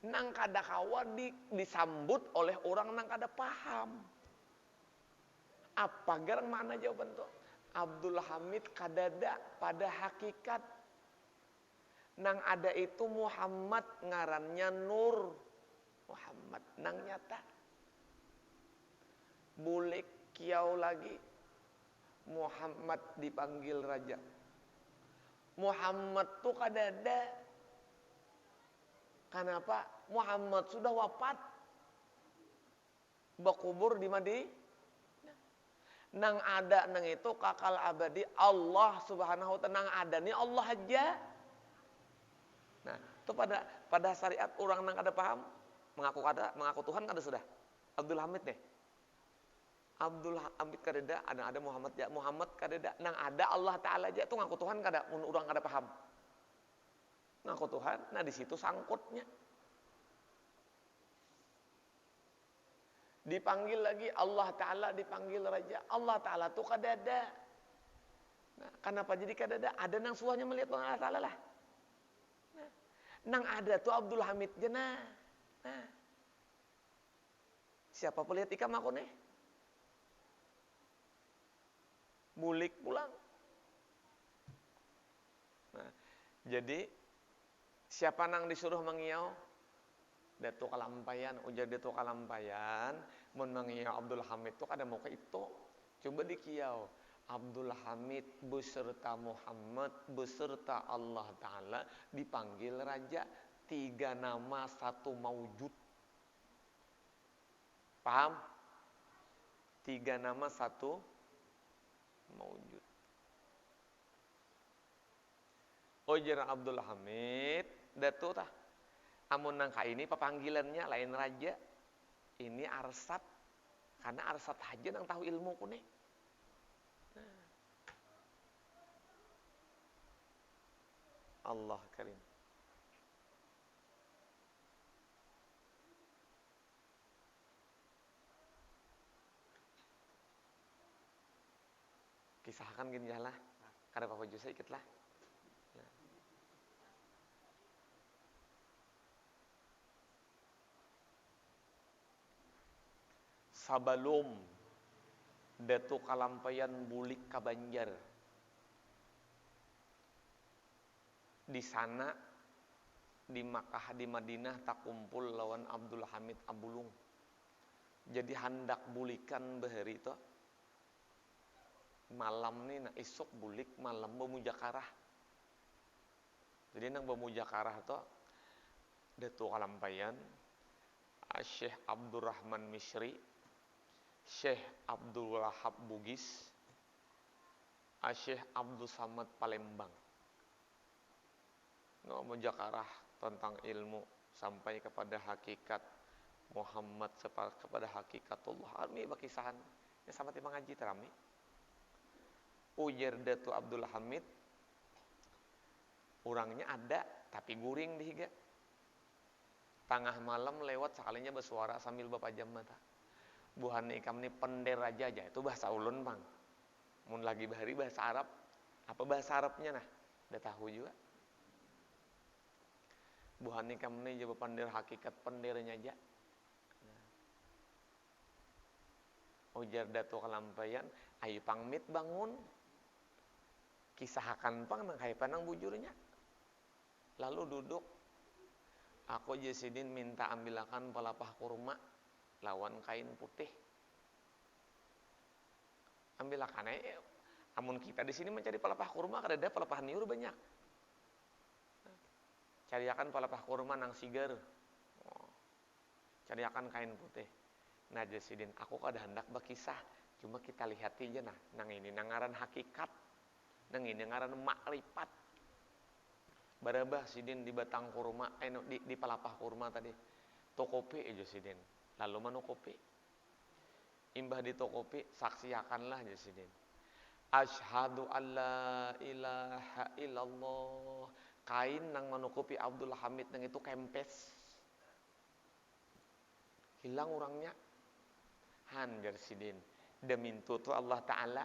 nang kada kawa disambut oleh orang nang kada paham. Apa garang mana jawaban tuh? Abdul Hamid kadada pada hakikat. Nang ada itu Muhammad ngarannya Nur. Muhammad nang nyata. Bulik kiau lagi. Muhammad dipanggil raja. Muhammad tuh kadada. Kenapa? Muhammad sudah wafat. Bakubur di Madinah. Nang ada nang itu kakal abadi Allah subhanahu wa ta'ala. Nang ada nih Allah aja. Nah itu pada syariat orang nang kada paham. Mengaku Tuhan kada sudah. Abdul Hamid nih. Abdul Hamid kadada, ada Muhammad ya. Muhammad kadada. Nang ada Allah Ta'ala aja. Itu ngaku Tuhan kada. Orang kada paham. Ngaku Tuhan. Nah di situ sangkutnya. Dipanggil lagi Allah Ta'ala, dipanggil Raja. Allah Ta'ala tuh kadada. Nah, kenapa jadi kadada? Ada nang suahnya melihat Allah Ta'ala lah. Nah, nang ada tuh Abdul Hamid jena. Nah, siapa pelihat ikam aku nih? Bulik pulang. Nah, jadi siapa nang disuruh mengiau? Datuk Kalampayan, ujar Datuk Kalampayan, mun mengiau Abdul Hamid tuh kada mau ke itu. Coba dikiau. Abdul Hamid beserta Muhammad beserta Allah Ta'ala dipanggil raja. 3 nama 1 maujud. Paham? 3 nama 1 maujud. Ujar Abdul Hamid, Datuk tah. Amun nangka ini pepanggilannya lain raja. Ini arsat. Karena arsat aja nang tahu ilmu kune. Nah. Allah karim. Kisahkan gini lah. Kada apa-apa juga ikut lah. Sabalum Datuk Kalampayan bulik ka Banjar. Di sana di Makkah di Madinah tak kumpul lawan Abdul Hamid Abulung. Jadi hendak bulikan bahari itu. Malam nih nah esok bulik malam Bamujakarah. Jadi nang Bamujakarah tuh Datuk Kalampayan, Syekh Abdurrahman Misri, Syekh Abdul Wahab Bugis, Syekh Abdul Samad Palembang. Mujakarah tentang ilmu sampai kepada hakikat Muhammad, kepada hakikatullah. Ini bakisahan. Ini sama timang ngaji terami. Ujar Datuk Abdul Hamid, orangnya ada tapi guring dihiga. Tengah malam lewat sekalinya bersuara sambil bapajam mata. Buhan ikam ni pender aja itu bahasa ulun bang. Mun lagi bahari bahasa Arab. Apa bahasa Arabnya nah? Udah tahu juga. Buhan ikam ni jawab pender hakikat pendernya aja. Ujar Datuk Kalampayan, ayo pangmit bangun. Kisahkan pang nang hai panang bujurnya. Lalu duduk. Aku Jasidin minta ambilakan pelapah kurma lawan kain putih. Ambilakan aja. Amun kita di sini mencari pelapah kurma, kada ada pelapah niur banyak. Cariakan pelapah kurma nang sigar. Cariakan kain putih. Nah Jasidin, aku kada hendak berkisah. Cuma kita lihat aja nah, nang ini nangaran hakikat. Nang ini ngaran makrifat. Barabah sidin di batang kurma, di pelapah kurma tadi. Tokopi aja sidin. Lalu mana kopi? Imbah di tokopi, saksiakanlah aja sidin. Asyhadu alla ilaha illallah. Kain nang manukupi Abdul Hamid nang itu kempes. Hilang orangnya. Hanjar sidin. Demi tutu Allah Ta'ala.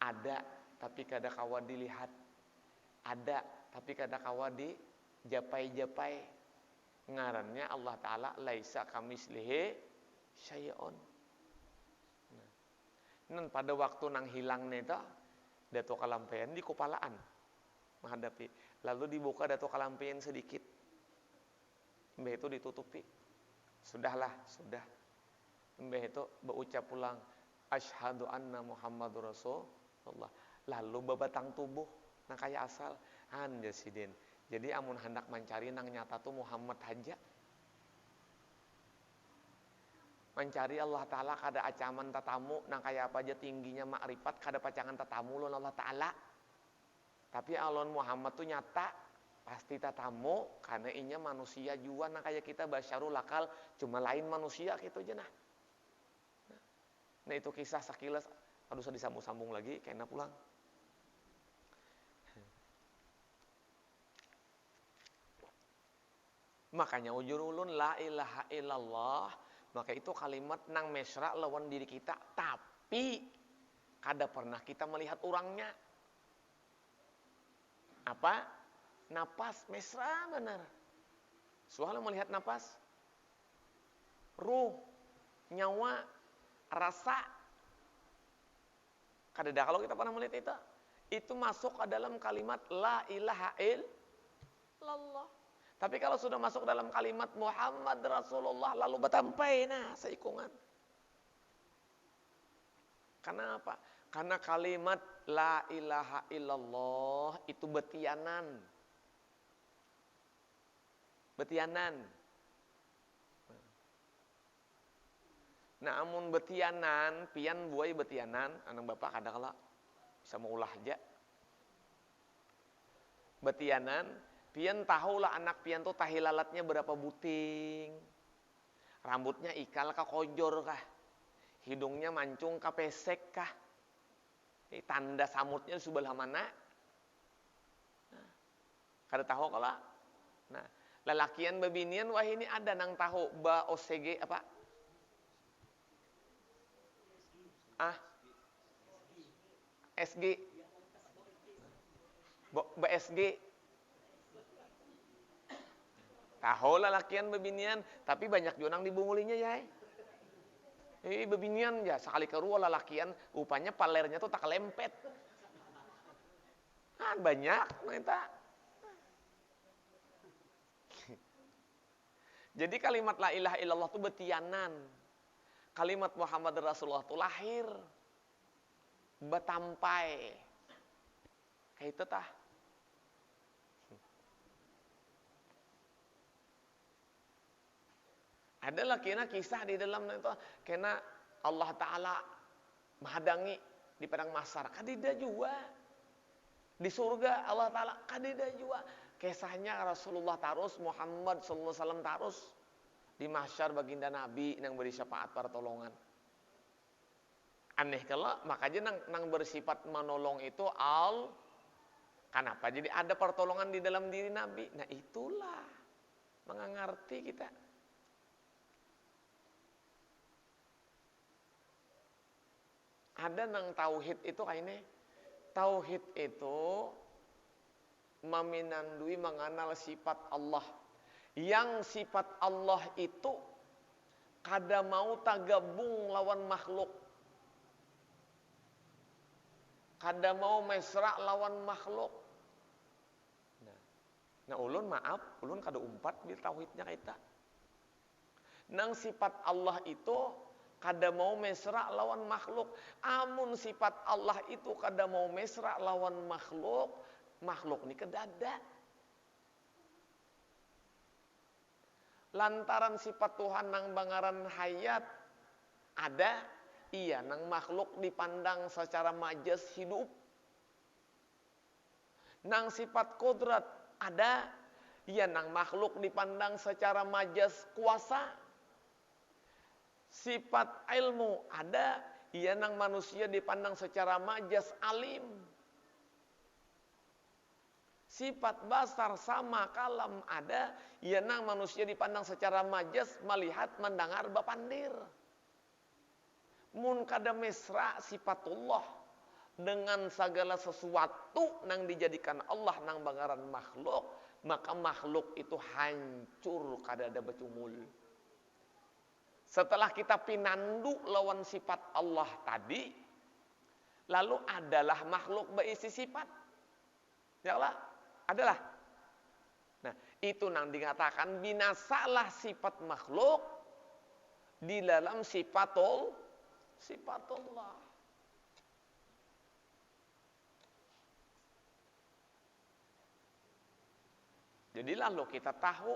Ada tapi kada kawa dilihat. Ada tapi kada kawa di japai-japai. Ngarannya Allah Ta'ala laisa kamislihi syai'un. Nan pada waktu nang hilang neta dato kalampean di kepalaan menghadapi, lalu dibuka dato kalampean sedikit, mbah itu ditutupi, sudah, mbah itu berucap pulang asyhadu anna Muhammadur Rasulullah, lalu bebatang tubuh nang kaya asal anjasidin. Jadi amun hendak mencari nang nyata tuh Muhammad aja. Mencari Allah Ta'ala kada acaman tatamu, nang kaya apa aja tingginya makrifat, kada pacangan tatamu lon Allah Ta'ala. Tapi alon Muhammad tuh nyata, pasti tatamu, karena inya manusia juga, nang kaya kita basyarul lakal, cuma lain manusia gitu aja nah. Nah itu kisah sakilas, aduh saya disambung-sambung lagi, kayaknya pulang. Makanya ujur ulun la ilaha illallah, maka itu kalimat nang mesra lawan diri kita, tapi kada pernah kita melihat orangnya. Apa? Napas mesra benar. Soalnya melihat napas, ruh, nyawa, rasa. Kada ada kalau kita pernah melihat itu masuk ke dalam kalimat la ilaha illallah. Tapi kalau sudah masuk dalam kalimat Muhammad Rasulullah lalu batampai nah seikungan. Karena apa? Karena kalimat la ilaha illallah itu betianan. Betianan. Nah amun betianan, pian buai betianan, anak bapak kada kala bisa maulah aja. Betianan, pian tahulah anak pian tuh tahilalatnya berapa buting. Rambutnya ikal kah kojor kah? Hidungnya mancung kah pesek kah? Tanda samutnya sebelah mana? Nah, kada tahu kala. Nah, lelakian bebinian wah ini ada nang tahu ba OCG apa? SG. Ba SG. Tahu lelakian bebinian, tapi banyak jonang dibungulinya ya. Bebinian ya, sekali keruah lelakian, upanya palernya tuh tak kelempet. Kan banyak minta. Jadi kalimat la ilaha illallah itu betianan. Kalimat Muhammad Rasulullah itu lahir. Batampai. Kayak itu tah. Adalah kena kisah di dalam itu, kena Allah Ta'ala menghadangi di padang mahsyar. Kadida juga. Di surga Allah Ta'ala kadida juga. Kisahnya Rasulullah tarus, Muhammad sallallahu alaihi wasallam tarus. Di mahsyar baginda Nabi yang beri syafaat pertolongan. Aneh kalau makanya nang bersifat menolong itu kenapa? Jadi ada pertolongan di dalam diri Nabi. Nah itulah mengerti kita. Ada nang tauhid itu kayak ini. Tauhid itu meminandui mengenal sifat Allah. Yang sifat Allah itu kada mau tagabung lawan makhluk. Kada mau mesra lawan makhluk. Nah ulun maaf, ulun kada umpat bil tauhidnya kita. Nang sifat Allah itu kada mau mesra lawan makhluk. Amun sifat Allah itu kada mau mesra lawan makhluk, makhluk ni kedada. Lantaran sifat Tuhan nang bangaran hayat ada, iya nang makhluk dipandang secara majas hidup. Nang sifat kodrat ada, iya nang makhluk dipandang secara majas kuasa. Sifat ilmu ada, iya nang manusia dipandang secara majas alim. Sifat basar sama kalam ada, iya nang manusia dipandang secara majas melihat mendengar bapandir. Mun kada mesra sifatullah dengan segala sesuatu nang dijadikan Allah nang bangaran makhluk, maka makhluk itu hancur kadada becumul. Setelah kita pinandu lawan sifat Allah tadi, lalu adalah makhluk berisi sifat. Ya Allah, adalah. Nah, itu nang dikatakan binasalah sifat makhluk di dalam sifatullah. Jadi lalu kita tahu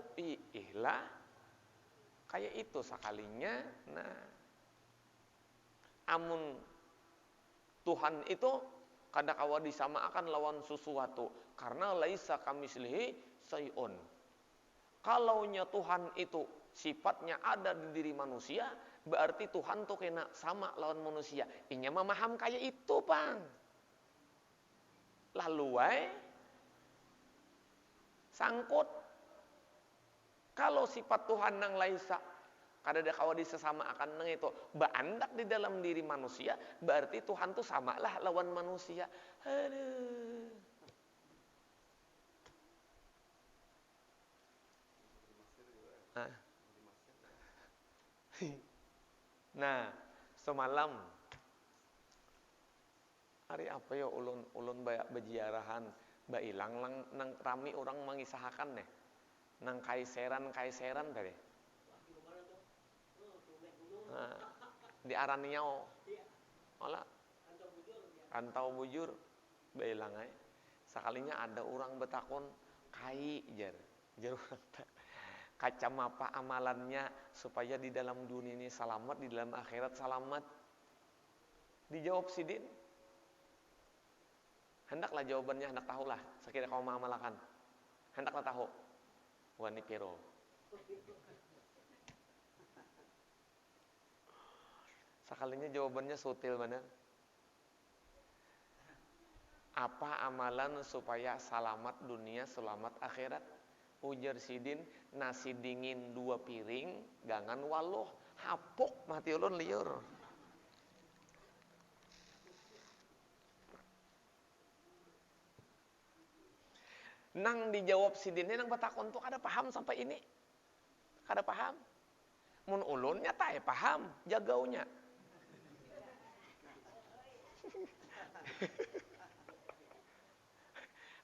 ihlah kayak itu sekalinya. Nah, amun Tuhan itu kadang-kala disamakan lawan sesuatu karena laisa kamitslihi syai'un. Kalaunya Tuhan itu sifatnya ada di diri manusia, berarti Tuhan tuh kena sama lawan manusia. Inya memaham kayak itu, Bang. Lalu sangkut. Kalau sifat Tuhan nang laisa kadada kawa disesama akan nang itu beandak di dalam diri manusia, berarti Tuhan tuh samalah lawan manusia. Aduh. Nah, semalam hari apa ya ulun banyak bejiarahan bailang nang rami orang mengisahakan deh nang kaiseran tadi. Nah, di Araniau malah rantau bujur bailang aja. Sekalinya ada orang betakon kai jar orang kaca apa amalannya supaya di dalam dunia ini selamat, di dalam akhirat selamat. Dijawab sidin. Hendaklah jawabannya, hendak tahulah. Sekira kau mengamalkan. Hendaklah tahu. Wani piro. Sekalinya jawabannya sutil benar. Apa amalan supaya selamat dunia, selamat akhirat? Ujar sidin, nasi dingin 2 piring, gangan waluh, hapuk mati ulun liur. Nang dijawab sidinnya nang batakon tuh kada paham sampai ini. Kada paham. Mun ulun nyata paham, jagaunya.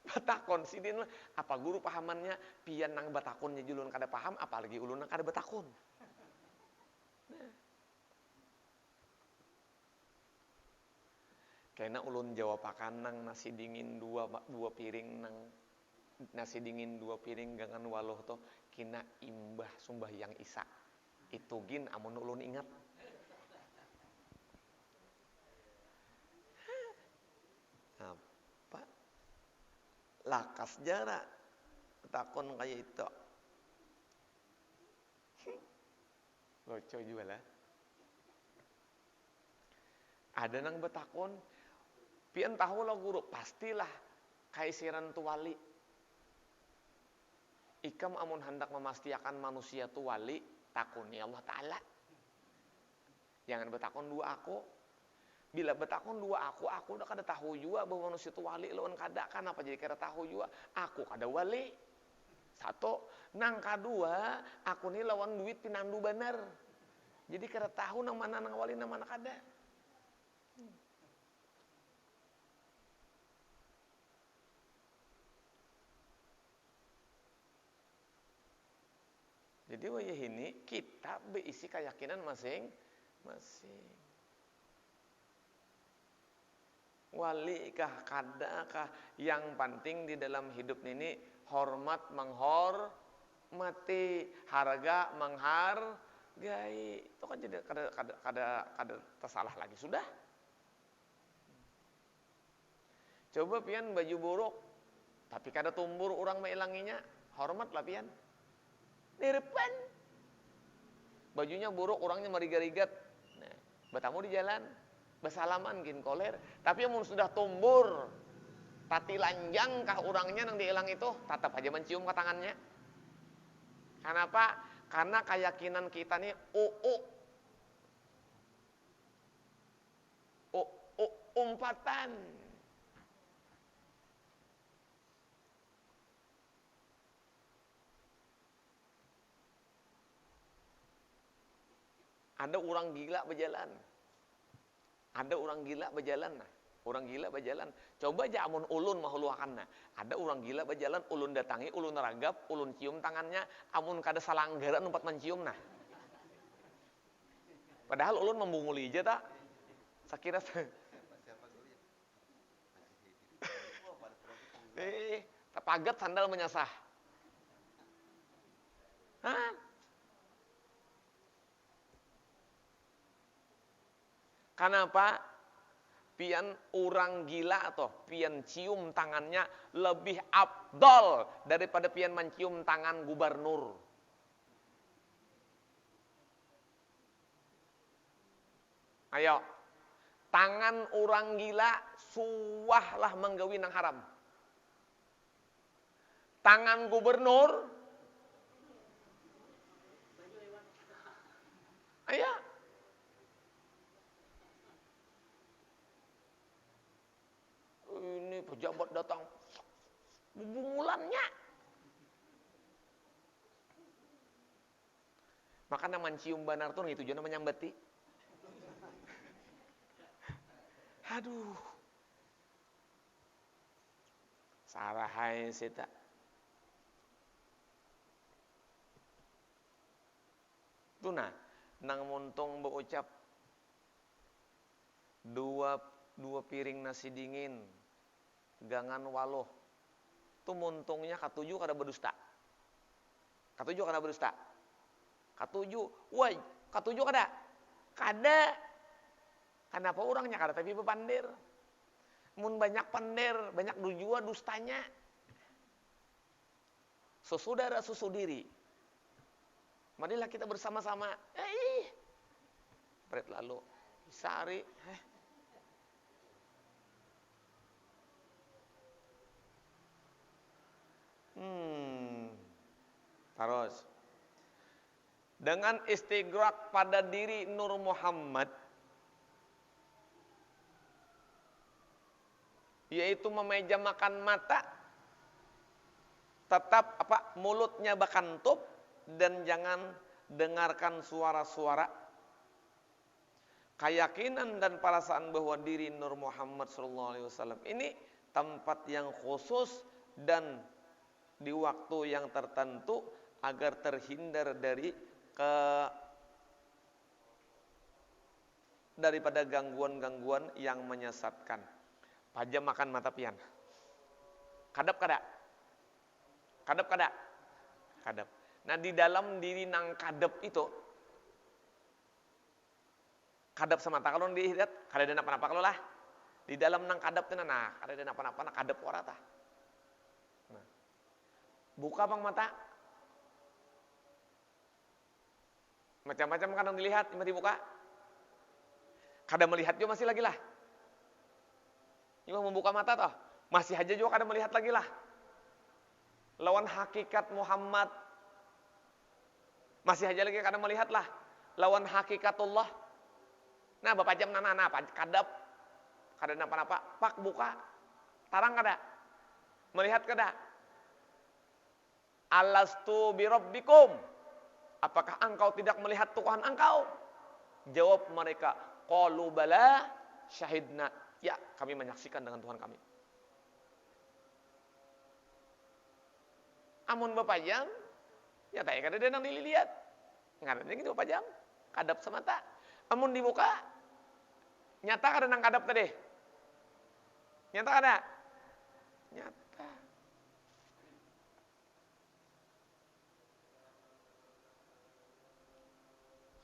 Batakon sidin apa guru pahamannya pian nang batakonnya julun kada paham apalagi ulun nang kada batakon. Nah. Karena ulun jawab akan nang nasi dingin 2 piring nang nasi dingin 2 piring gangan waluh toh kina imbah sumbah yang isa. Itu gin amun ulun ingat. Apa? Lakas jara takon kayak itu. Lucu juga lah. Ada nang betakon, pian tahu lah guru, pastilah kaiseran tu wali. Ikam amun hendak memastikan manusia tu wali, takuni Allah Ta'ala. Jangan betakon 2 aku. Bila betakon 2 aku udah kada tahu juga bahwa manusia tu wali lawan kada. Kenapa jadi kada tahu juga? Aku kada wali. 1, nang kedua, aku ni lawan duit pinandu bener. Jadi kada tahu nang mana nang wali nang mana kada. Jadi wayah ini kita berisi keyakinan masing-masing. Wali kah kada kah yang penting di dalam hidup ini hormat menghormati, harga menghargai. Itu kan jadi kada tersalah lagi sudah. Coba pian baju buruk tapi kada tumbur orang mailanginya, hormat lah pian. Di depan bajunya buruk, orangnya marigat-rigat. Nah, bertamu di jalan, bersalaman gin koler. Tapi amun sudah tumbur, tati lanjang kah orangnya nang diilang itu, tetap aja mencium ke tangannya. Kenapa? Karena keyakinan kita nih umpatan. Ada orang gila berjalan. Ada orang gila berjalan. Nah, orang gila berjalan. Coba aja amun ulun mahuluakan. Nah, ada orang gila berjalan, ulun datangi, ulun ragap, ulun cium tangannya, amun kada salanggaran numpat mencium nah. Padahal ulun membunguli aja tak. Sakira pagat sandal menyasah. Hah? Kenapa? Pian orang gila atau pian cium tangannya lebih afdol daripada pian mencium tangan gubernur. Ayo, tangan orang gila suahlah menggawi nang haram. Tangan gubernur, ayo. Ini pejabat datang, bungulannya. Makanya mencium banar tuh gitu juga menyambati. Aduh. Sarahai sita. Tuna, nang montong berucap dua piring nasi dingin, gangan waloh. Tu montongnya katuju kada berdusta. Katuju kada berdusta. Katuju, woi, katuju kada? Kada. Kenapa orangnya kada tapi bepandir? Mun banyak pandir, banyak dujua dustanya. Sesudara susu diri. Marilah kita bersama-sama. Pret lalu sari. Terus dengan istighraq pada diri Nur Muhammad, yaitu memeja makan mata, tetap mulutnya bakantup dan jangan dengarkan suara-suara. Keyakinan dan perasaan bahwa diri Nur Muhammad SAW ini tempat yang khusus dan di waktu yang tertentu agar terhindar daripada gangguan-gangguan yang menyesatkan. Pajam makan mata pian. Kadap kada? Kadap kada? Kadap. Nah di dalam diri nang kadap itu, kadap semata kalau dilihat kada ada apa-apa kalau lah. Di dalam nang kadap itu nah kada ada apa-apa nah kadap ora tah. Nah. Buka bang mata. Macam-macam kan yang dilihat, cuma dibuka. Kada melihat juga masih lagi lah. Cuma membuka mata toh, masih aja juga kada melihat lagi lah. Lawan hakikat Muhammad, masih aja lagi kada melihat lah. Lawan hakikatullah. Nah, bapak jam nana kadap, kada napa-napa, pak buka, tarang kada, melihat kada. Alastu birabbikum. Apakah engkau tidak melihat Tuhan engkau? Jawab mereka, qalu bala syahidna. Ya, kami menyaksikan dengan Tuhan kami. Amun bapak jam, ya tak kada ada nang dilihat. Ngarannya gitu bapak jam, kadap semata. Amun dibuka, nyata kada nang kadap tadi. Nyata kada? Nyata.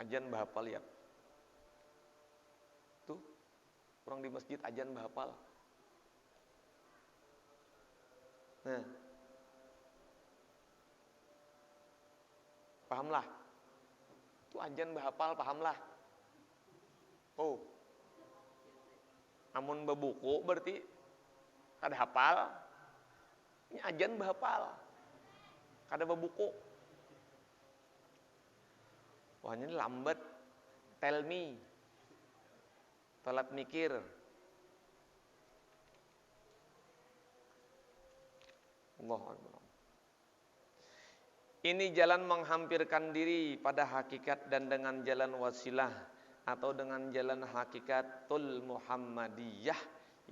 Ajan bahapal lihat. Tuh, orang di masjid ajan bahapal. Nah. Pahamlah. Tuh ajan bahapal, pahamlah. Oh. Amun bebuku berarti kada hafal. Ini ajan bahapal. Kada bebuku. Wah ini lambat, tell me, telat mikir. Allah Akbar. Ini jalan menghampirkan diri pada hakikat, dan dengan jalan wasilah atau dengan jalan hakikatul Muhammadiyah,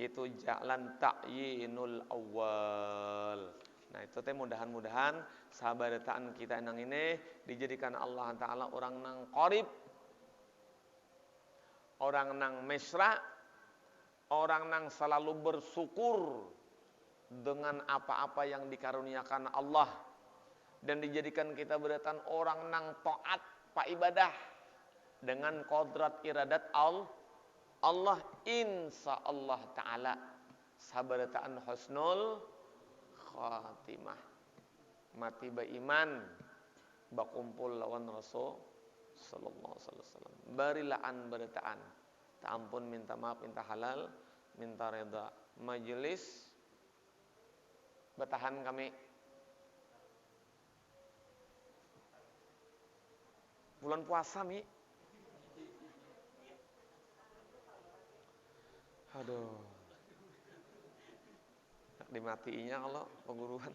yaitu jalan ta'yinul awal. Nah itu teh mudahan-mudahan sahabatan kita nang ini dijadikan Allah Ta'ala orang nang qarib, orang nang mesra, orang nang selalu bersyukur dengan apa-apa yang dikaruniakan Allah, dan dijadikan kita beratan orang nang taat pa ibadah dengan kodrat iradat Allah, insya Allah Ta'ala sabarataan husnul khatimah, mati beriman bakumpul lawan Rasul sallallahu alaihi wasallam, barilaan barataan tak ampun, minta maaf, minta halal, minta reda. Majelis bertahan kami bulan puasa mi. Aduh, tak dimatiinya kalau penguruhan.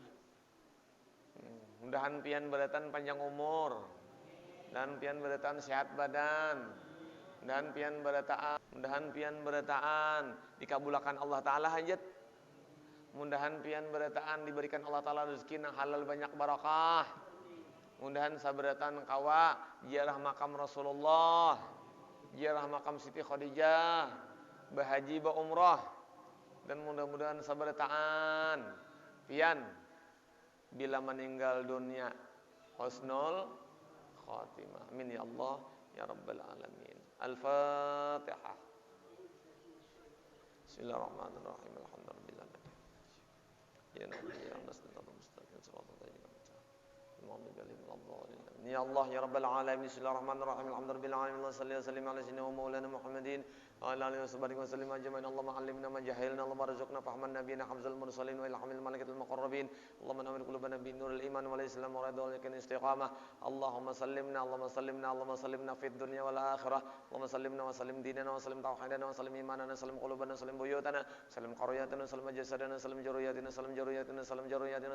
Mudahan pian beratan panjang umur, dan pian beratan sehat badan, dan pian berataan, mudahan pian berataan dikabulkan Allah Ta'ala hajat. Mudahan pian berataan diberikan Allah Ta'ala rezeki yang halal banyak barakah. Mudahan sabaratan kawa ziarah makam Rasulullah, ziarah makam Siti Khadijah, bahaji ba umrah, dan mudah-mudahan sabaratan pian bila meninggal dunia husnul khatimah. Amin ya Allah ya rabbal alamin. Al-Fatihah. Bismillahirrahmanirrahim. Alhamdulillah. Ya Nabi ya Rasulullah mustaqim sallallahu alaihi wasallam. Ya Allah ya rabbal alamin. Bismillahirrahmanirrahim. Alhamdulillah alamin. Sallallahu alaihi wasallam ala sayyidina wa maulana Muhammadin wa ala alihi wa sallam ajma'in. Allahumma 'allimna ma jahilna, Allahumma arzuqna fahman nabiyina hamzal mursalin wa ilhamil malaikatil muqarrabin. Allahumma nawwir qulubana bin nuril iman wal islam wa radul yakin istiqamah. Allahumma sallimna fid dunya wal akhirah. Allahumma sallimna wa sallim dinana wa sallim tauhidana wa sallim imanana, sallim qulubana, sallim buyutana, sallim qaryatana, sallim jasadana, sallim juriyatina, sallim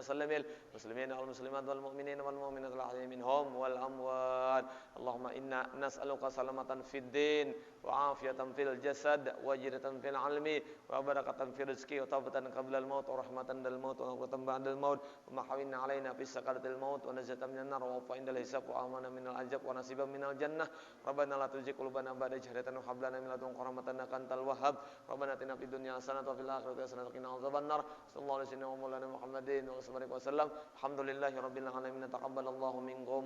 sallimil muslimin wal muslimat wal mu'minin wal mu'minat al ahya'i minhum wal amwat. Allahumma inna nas'aluka salamatan fid din wa afiyatan fil jasad wa jidatan fil ilmi wa barakatan fil rizqi wa tawbatan qabla al maut wa rahmatan dal maut wa rahmatan ba'da al maut wa mahawinna alaina fi sakaratil maut wa najatan minan nar wa fa'indal hisab wa amana minal ajab wa nasiban minal jannah. Rabbana la tuzigh qulubana ba'da idh hadaytana wa hab lana min ladunka rahmatan innaka antal wahhab. Rabbana atina fid dunya hasanatan wa fil akhirati hasanatan wa qina adzaban nar. Sallallahu alaihi wa sallam Muhammadin wa sallam. Alhamdulillahi rabbil alamin. Taqabbalallahu minkum.